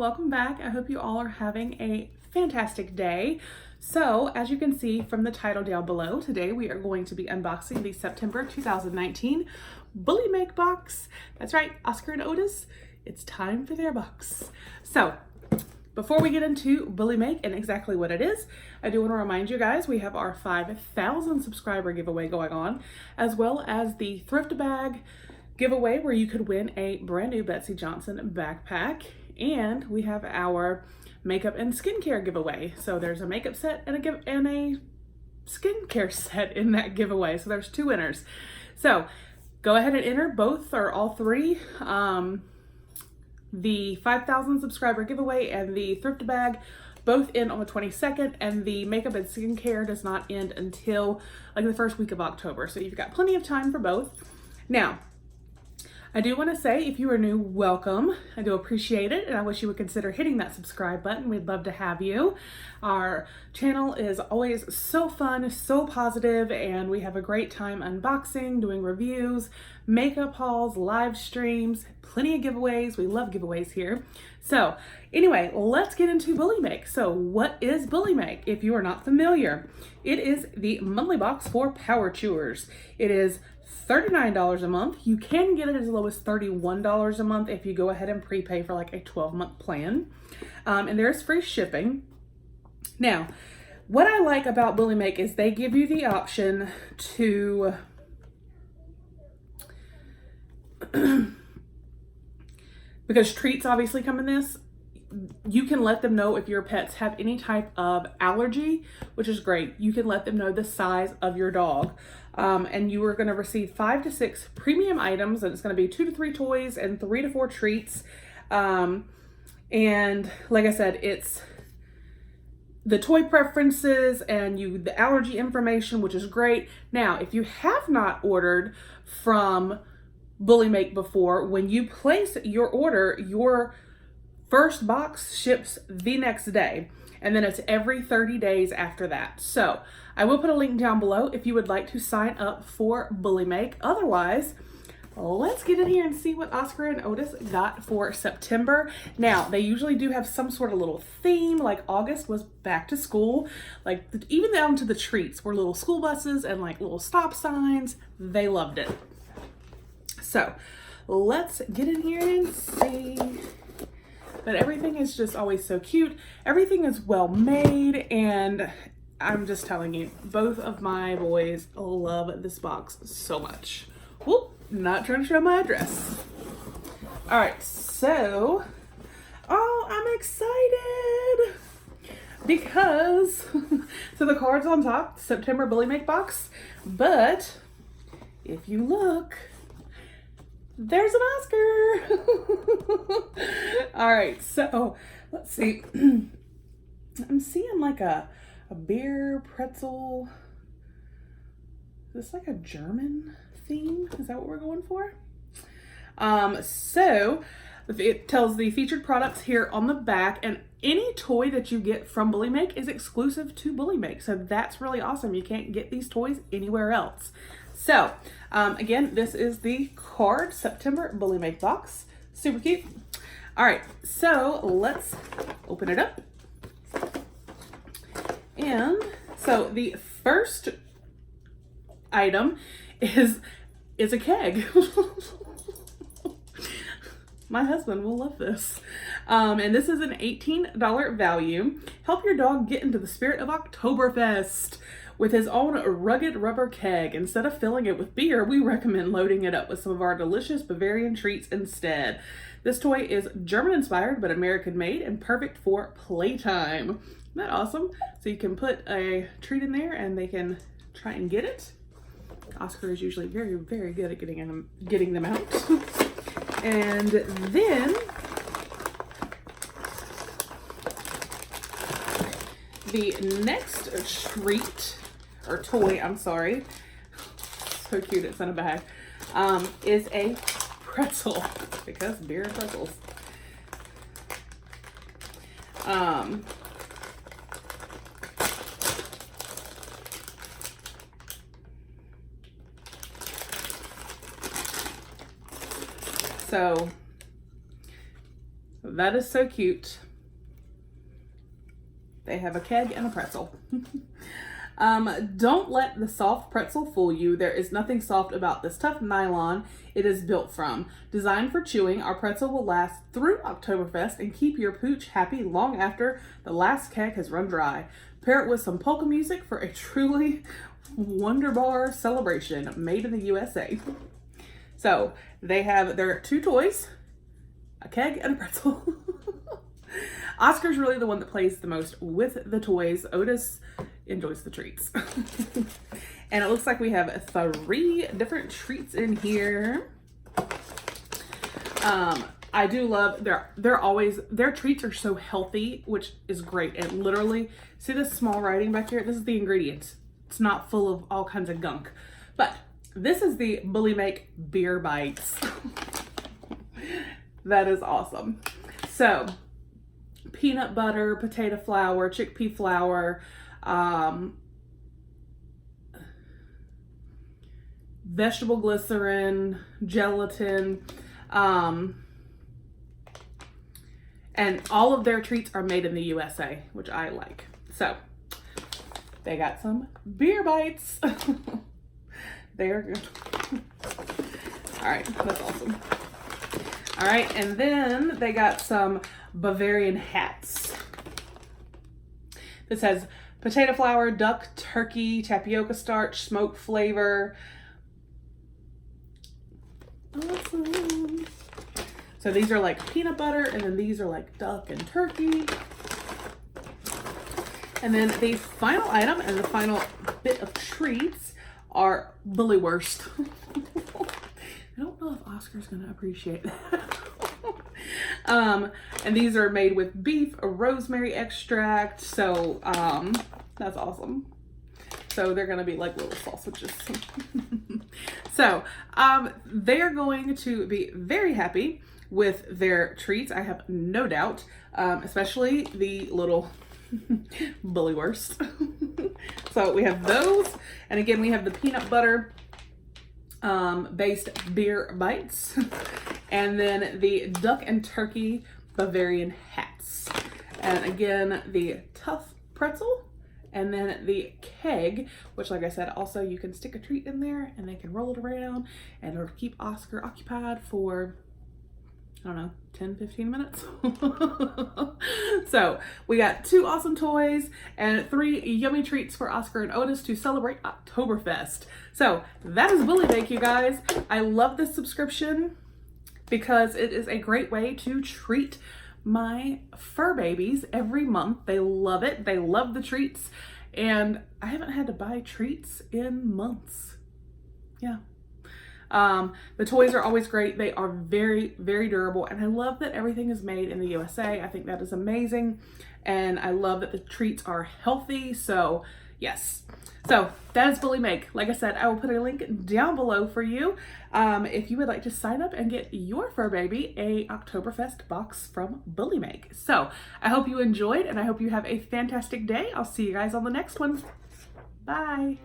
welcome back. I hope you all are having a fantastic day. So as you can see from the title down below, today we are going to be unboxing the September 2019 BULLYMAKE box. That's right, Oscar and Otis, it's time for their box. So before we get into BULLYMAKE and exactly what it is, I do want to remind you guys we have our 5,000 subscriber giveaway going on, as well as the thrift bag giveaway where you could win a brand new Betsy Johnson backpack, and we have our makeup and skincare giveaway. So there's a makeup set and a skincare set in that giveaway. So there's two winners. So go ahead and enter both or all three. The 5,000 subscriber giveaway and the thrift bag both end on the 22nd, and the makeup and skincare does not end until like the first week of October. So you've got plenty of time for both. Now, I do want to say, if you are new, welcome. I do appreciate it, and I wish you would consider hitting that subscribe button. We'd love to have you. Our channel is always so fun, so positive, and we have a great time unboxing, doing reviews, makeup hauls, live streams, plenty of giveaways. We love giveaways here. So anyway, let's get into BULLYMAKE. So what is BULLYMAKE? If you are not familiar, it is the monthly box for power chewers. It is $39 a month. You can get it as low as $31 a month if you go ahead and prepay for like a 12-month plan. And there's free shipping. Now, what I like about BULLYMAKE is they give you the option to because treats obviously come in this, you can let them know if your pets have any type of allergy, which is great. You can let them know the size of your dog. And you are going to receive 5 to 6 premium items, and it's going to be 2 to 3 toys and 3 to 4 treats. And like I said, it's the toy preferences and the allergy information, which is great. Now, if you have not ordered from BULLYMAKE before, when you place your order, your first box ships the next day, and then it's every 30 days after that. So I will put a link down below if you would like to sign up for BULLYMAKE. Otherwise, let's get in here and see what Oscar and Otis got for September. Now, they usually do have some sort of little theme, like August was back to school. Like even down to the treats were little school buses and like little stop signs. They loved it. So let's get in here and see. But everything is just always so cute. Everything is well made, and I'm just telling you, both of my boys love this box so much. Whoop, not trying to show my address. All right, so, oh, I'm excited because, so the card's on top, September BULLYMAKE box, but if you look, there's an Oscar. All right, so let's see. I'm seeing like a beer pretzel. Is this like a German theme? Is that what we're going for? So it tells the featured products here on the back, and any toy that you get from BULLYMAKE is exclusive to BULLYMAKE. So that's really awesome. You can't get these toys anywhere else. So again, this is the card, September BULLYMAKE box. Super cute. All right, so let's open it up. And so the first item is a keg. My husband will love this. And this is an $18 value. Help your dog get into the spirit of Oktoberfest with his own rugged rubber keg. Instead of filling it with beer, we recommend loading it up with some of our delicious Bavarian treats instead. This toy is German inspired but American made and perfect for playtime. Isn't that awesome? So you can put a treat in there and they can try and get it. Oscar is usually very, very good at getting them out. And then the next treat, or toy, I'm sorry, so cute it's in a bag, is a pretzel, because beer and pretzels. So That is so cute. They have a keg and a pretzel. Don't let the soft pretzel fool you. There is nothing soft about this tough nylon it is built from. Designed for chewing, our pretzel will last through Oktoberfest and keep your pooch happy long after the last keg has run dry. Pair it with some polka music for a truly wonderbar celebration made in the USA. So they have their 2 toys, a keg and a pretzel. Oscar's really the one that plays the most with the toys. Otis enjoys the treats. And it looks like we have 3 different treats in here. I do love their treats are so healthy, which is great. And literally, see this small writing back here? This is the ingredients. It's not full of all kinds of gunk. But this is the BULLYMAKE beer bites. That is awesome. So peanut butter, potato flour, chickpea flour, vegetable glycerin, gelatin, and all of their treats are made in the USA, which I like. So they got some beer bites. They are good. All right, that's awesome. All right, and then they got some Bavarian Hats. This has potato flour, duck, turkey, tapioca starch, smoked flavor. Awesome. So these are like peanut butter, and then these are like duck and turkey. And then the final item and the final bit of treats are Bullywurst. I don't know if Oscar's gonna appreciate that. And these are made with beef, a rosemary extract. So that's awesome. So they're gonna be like little sausages. So they're going to be very happy with their treats, I have no doubt, especially the little Bullywurst. So we have those, and again we have the peanut butter based beer bites, and then the duck and turkey Bavarian Hats, and again the tough pretzel, and then the keg, which like I said, also you can stick a treat in there and they can roll it around and it'll keep Oscar occupied for, I don't know, 10-15 minutes. So we got 2 awesome toys and 3 yummy treats for Oscar and Otis to celebrate Oktoberfest. So that is BULLYMAKE, you guys. I love this subscription because it is a great way to treat my fur babies every month. They love it. They love the treats, and I haven't had to buy treats in months. Yeah. The toys are always great. They are very, very durable, and I love that everything is made in the USA. I think that is amazing, and I love that the treats are healthy. So yes, so that is BULLYMAKE. Like I said, I will put a link down below for you if you would like to sign up and get your fur baby a Oktoberfest box from BULLYMAKE. So I hope you enjoyed, and I hope you have a fantastic day. I'll see you guys on the next one. Bye.